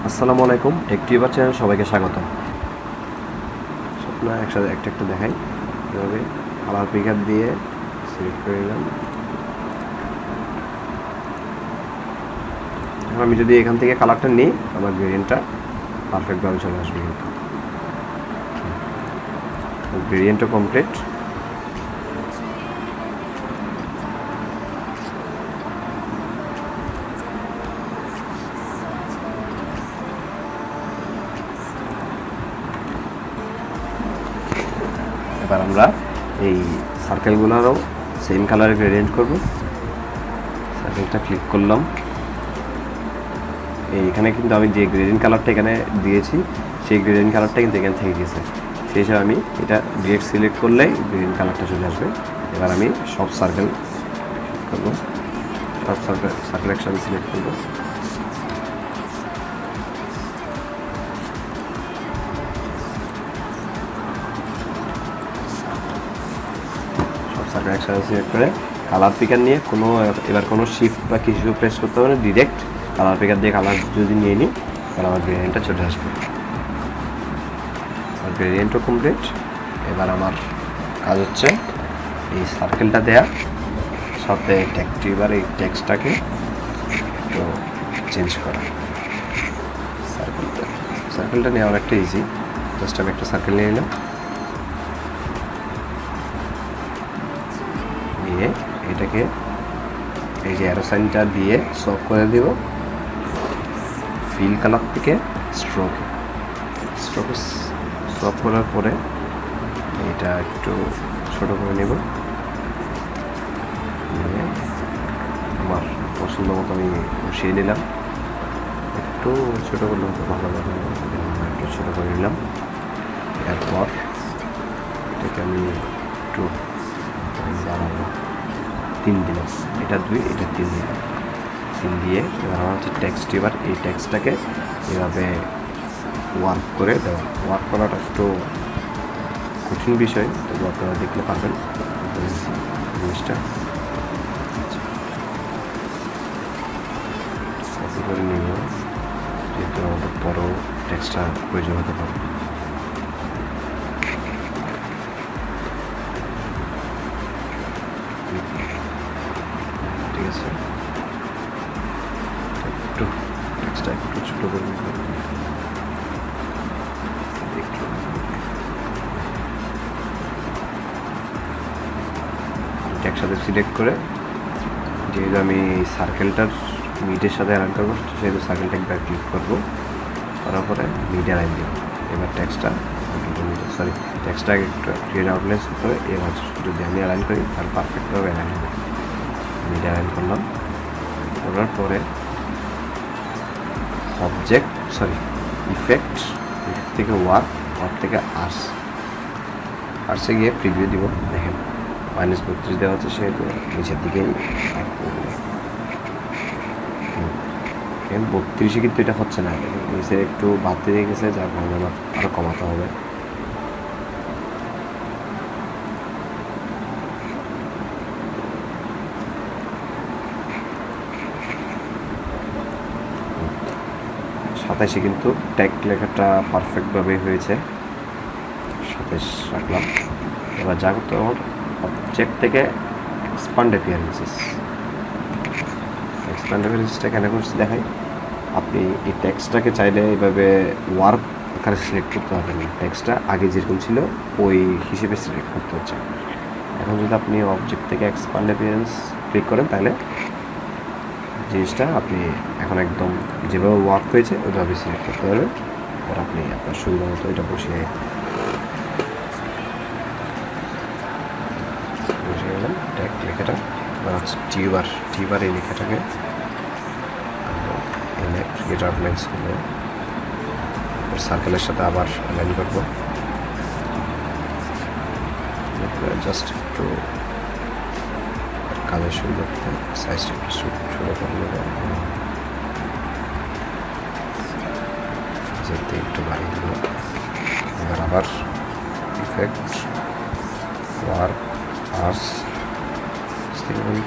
আসসালামু আলাইকুম, টেকটিউবার চ্যানেল সবাইকে স্বাগতম। আপনারা একসাথে একটা একটা দেখাই এভাবে কালার পিকার দিয়ে সিলেক্ট করে নিলাম। এখন আমি যদি এখান থেকে কালারটা নিই আমার গ্রেডিয়েন্টটা পারফেক্টভাবে চলে আসবে। কিন্তু গ্রেডিয়েন্টও কমপ্লিট। এবার আমরা এই সার্কেলগুলোরও সেম কালারে গ্রেডিয়েন্ট করব। সার্কেলটা ক্লিক করলাম। এইখানে কিন্তু আমি যে গ্রেডিয়েন্ট কালারটা এখানে দিয়েছি সেই গ্রেডিয়েন্ট কালারটা কিন্তু এখানে থেকে গেছে। সেই হিসাবে আমি এটা ডিরেক্ট সিলেক্ট করলেই গ্রেডিয়েন্ট কালারটা চলে আসবে। এবার আমি সব সার্কেল করব, সব সার্কেল একসাথে সিলেক্ট করব। সার্কেল একসাথে সিলেক্ট করে কালার পিকার নিয়ে এবার কোনো শিফট বা কিছু প্রেস করতে হবে না, ডিরেক্ট কালার পিকার দিয়ে কালার যদি নিয়ে নিই তাহলে আমার গ্রেডিয়েন্টটা চলে আসবে। আর গ্রেডিয়েন্টও কমপ্লিট। এবার আমার কাজ হচ্ছে এই সার্কেলটা দেয়া সাথে টেক্সটিউবার এই টেক্সটটাকে একটু চেঞ্জ করা। সার্কেলটা নেওয়া অনেকটা ইজি। জাস্ট আমি একটা সার্কেল নিয়ে নিলাম, নিয়ে এটাকে এই যে অ্যারো সাইনটা দিয়ে সফট করে দেব। ফিল কালার থেকে স্ট্রোকে সফট করার পরে এটা একটু ছোট করে নেব। আমার পছন্দ মতো আমি বসিয়ে নিলাম। একটু ছোটো করলে ভালো লাগে, একটু ছোটো করে নিলাম। এরপর এটাকে আমি একটু বাড়াবো, 3 দিলাম। এটা 2, এটা 3 দিলাম। 3 দিয়ে এবার আমার হচ্ছে টেক্সটিউবার এই টেক্সটটাকে এভাবে ওয়ার্ক করে দেওয়া। ওয়ার্ক করাটা একটু কঠিন বিষয়, তবু আপনারা দেখলে পারবেন জিনিসটা। কপি করে নিব, যেহেতু আমাদের বড় টেক্সটটা প্রয়োজন হতে পারে। ঠিক আছে, একটু টেক্সটটা একটু ছোটো করে নিব। একসাথে সিলেক্ট করে যেহেতু আমি সার্কেলটার মিডের সাথে অ্যালাইন করবো সেহেতু সার্কেলটা একবার ক্লিক করবো, করার পরে মিড অ্যালাইন দেবো। এবার টেক্সটটা একটু ক্লিয়ার আউটলাইন করতে হবে। এবার যদি আমি অ্যালাইন করি তাহলে পারফেক্টভাবে অ্যালাইন হবে। মিড অ্যালাইন করলাম, করার পরে ইফেক্ট থেকে ওয়ার্ক থেকে আর্টসে গিয়ে প্রিভিউ দিব। দেখেন -32 দেওয়া হচ্ছে, সেহেতু নিচের দিকেই 32 কিন্তু এটা হচ্ছে না, নিচে একটু বাড়তে দিয়ে গেছে, যার কারণে আমার আরও কমাতে হবে। সাতাশে কিন্তু ট্যাগ লেখাটা পারফেক্টভাবে হয়েছে, 27 রাখলাম। এবার যা করতে আমার অবজেক্ট থেকে এক্সপান্ড অ্যাপিয়ারেন্সেসটা কেন করছি দেখাই। আপনি এই টেক্সটটাকে চাইলে এইভাবে ওয়ার্ক আকারে সিলেক্ট করতে হবে না, টেক্সটটা আগে যেরকম ছিল ওই হিসেবে সিলেক্ট করতে হচ্ছে। এখন যদি আপনি অবজেক্ট থেকে এক্সপান্ড অ্যাপিয়ারেন্স ক্লিক করেন তাহলে জিনিসটা আপনি এখন একদম যেভাবে ওয়ার্ক হয়েছে ওইভাবে সিলেক্ট করতে পারবেন। এবার আপনি আপনার সুবিধা মতো এটা বসিয়ে গেলেন ট্যাগ লেখাটা। এবার হচ্ছে টিউবার এই লেখাটাকে ক্রিয়েট আউটলাইন্স করবো, সার্কেলের সাথে আবার অ্যালাইন করবো। জাস্ট একটু কাজের সুবিধার্থে সাইজটা একটু ছোটো করে নেব, যেতে একটু বাড়িয়ে দেবো। এবার আবার ইফেক্ট ওয়ার্ক আর্টস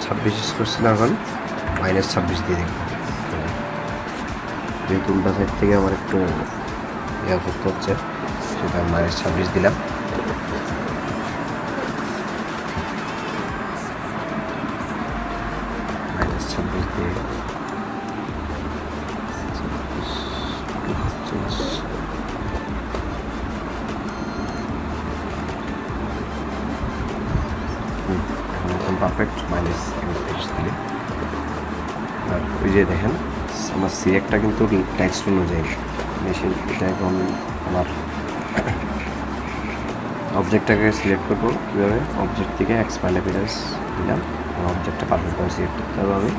26 করছিলাম, এখন -26 দিয়ে দেখব। যেহেতু উল্টা সাইড থেকে আমার একটু ইয়া করতে হচ্ছে, সেটা -26 দিলাম। -26 দিয়ে এখন পারফেক্ট -31 দিলে। আর ওই যে দেখেন আমার সিলেক্টটা কিন্তু টেক্সট অনুযায়ী মেশিন, এটা এখন আমার অবজেক্টটাকে সিলেক্ট করবো কীভাবে, অবজেক্ট থেকে এক্সপ্যান্ড অ্যাপিয়ারেন্স দিলাম, অবজেক্টটা পারফেক্টভাবে সিলেক্ট করতে হবে আমি।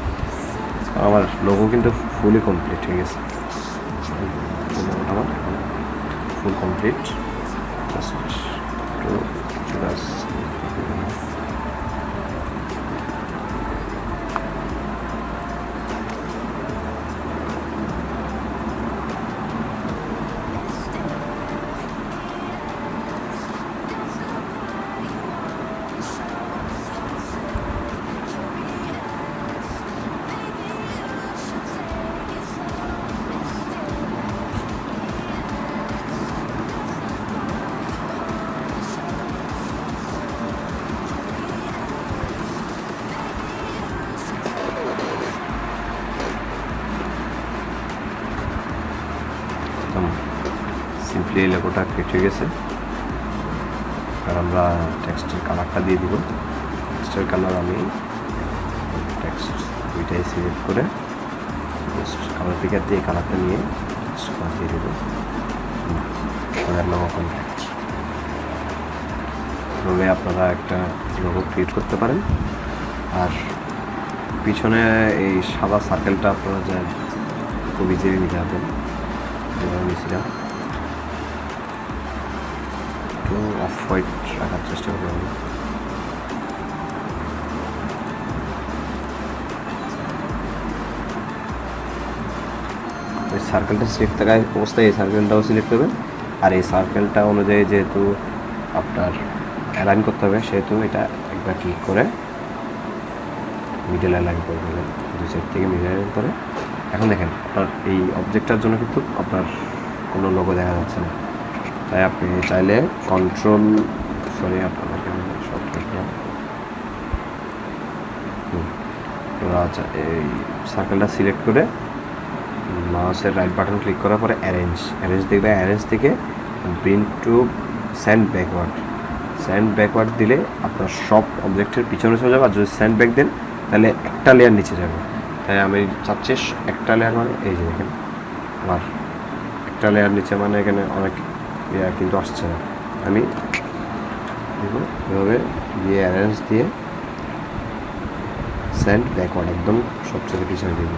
আমার লোগো কিন্তু ফুলি কমপ্লিট হয়ে গেছে, লোগোটা আমার ফুল কমপ্লিট। সিম্পলি এই লোগোটা ক্রিয়েট হয়ে গেছে। আর আমরা টেক্সটের কালারটা দিয়ে দিব। টেক্সটের কালার আমি টেক্সট দুইটাই সিলেক্ট করে কালার পিকার দিয়ে কালারটা নিয়ে কালার দিয়ে দেবো। আমাদের লোগো কমপ্লিট। তবে আপনারা একটা লোগো ক্রিয়েট করতে পারেন। আর পিছনে এই সাদা সার্কেলটা আপনারা যা খুব ইজিলি নিতে পারবেন, যেভাবে নিয়েছিলাম একটু অফ হোয়াইট রাখার চেষ্টা করবো আমি। ওই সার্কেলটা সিলেক্ট থাকা অবস্থায় এই সার্কেলটাও সিলেক্ট করবেন। আর এই সার্কেলটা অনুযায়ী যেহেতু আপনার অ্যালাইন করতে হবে, সেহেতু এটা একবার ক্লিক করে মিডল অ্যালাইন করে দেবেন, দুই সাইড থেকে মিডল অ্যালাইন করে। এখন দেখেন আপনার এই অবজেক্টটার জন্য কিন্তু আপনার কোনো লোগো দেখা যাচ্ছে না, তাই আপনি চাইলে কন্ট্রোল আপনাদেরকে শর্ট করলাম। আচ্ছা, এই সার্কেলটা সিলেক্ট করে মাউসের রাইট বাটন ক্লিক করার পরে অ্যারেঞ্জ দেখবে, অ্যারেঞ্জ থেকে ব্রিং টু সেন্ড ব্যাকওয়ার্ড দিলে আপনার সব অবজেক্টের পিছনে চলে যাবে। আর যদি সেন্ড ব্যাক দেন তাহলে একটা লেয়ার নিচে যাবে। তাই আমি চাচ্ছি একটা লেয়ার, মানে এই যে দেখেন আমার একটা লেয়ার নিচে, মানে এখানে অনেক ইয়া কিন্তু আসছে না। আমি এভাবে দিয়ে অ্যারেঞ্জ দিয়ে সেন্ড ব্যাকওয়ার্ড একদম সবচেয়ে পিছনে দিব।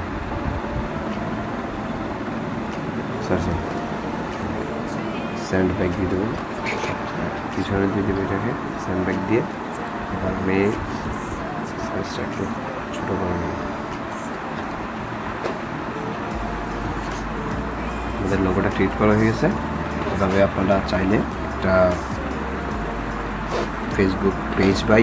সেন্ড ব্যাক দিয়ে দেবেন, পিছনে দিয়ে দেবে এটাকে সেন্ড ব্যাক দিয়ে। এবার আমি সাইজটা একটু ছোটো করে নেব। আমাদের লোগোটা ক্রিয়েট করা হয়ে গেছে। তবে আপনারা চাইলে একটা ফেসবুক পেজ বা